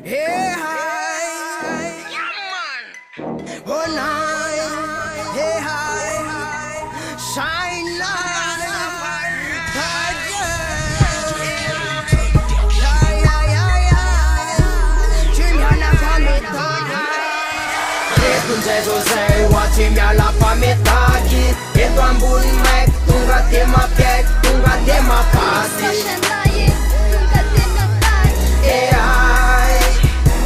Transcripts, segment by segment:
Hey, hi. Yeah, man. Oh, night. Hey, hi. Shine light. Tunde Josei, watchimia la pametaki Eto ambun mic, tunga tema piek, tunga tema pasi AI,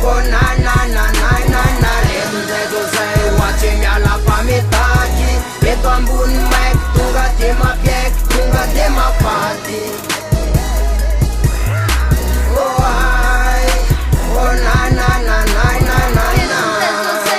oh na na na na na na Tunde Josei, watchimia la pametaki Eto ambun mic, tunga tema piek, tunga tema pasi Oh ai, oh na na na na na na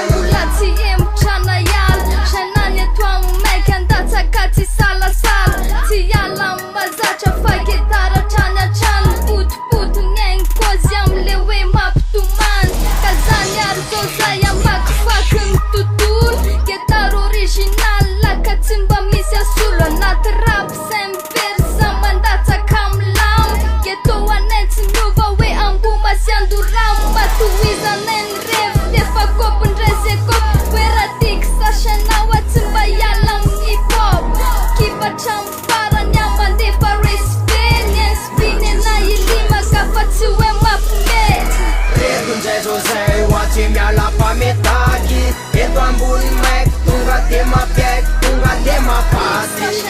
Watchimia la pametaki Eto ambun mic, tunga tema piek, tunga tema pasi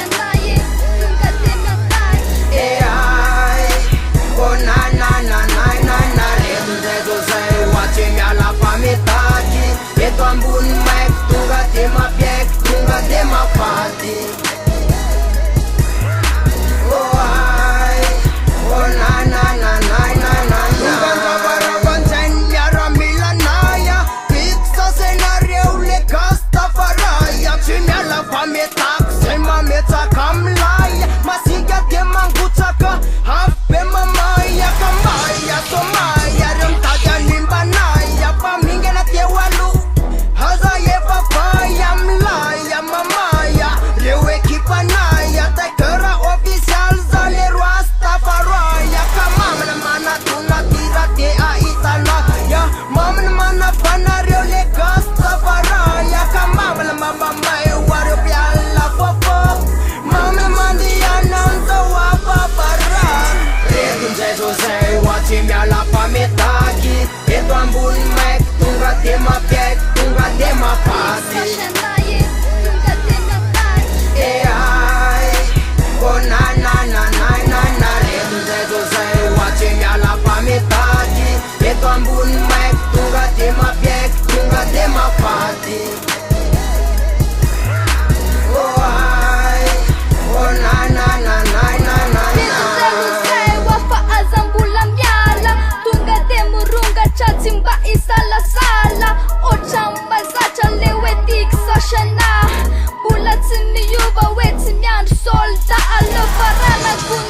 AI, oh na na na na na na Tunde Josei, watchimia la pametaki Eto ambun mic, tunga tema piek, tunga tema pasi Oh ai, oh na na na na na na Pametak, se mameta cam laia Masiga de manguțacă, hape mamaia Cambaia, somaia, râmtatea limba naia Paminge na te walu, haza e papaya Mlaia, mamaia, reu echipa naia Tai căra oficial, zale roasta faroaia Ca mamă mana tuna tira te aita naia Mamă mana fana reu le gasta faroaia Ca mamă mama mai Watchimia la pametaki Eto ambun mic, tunga tema piek, tunga tema pasi AI, oh na na na na na na Tunde Josei, watchimia la pametaki Eto ambun mic, tunga tema piek, tunga tema pasi Oh ai, oh na na na na na na Chatimba isala sala O chamba zacha lewe dik sashana Bulatini yuva weti myan solta Ala farana kun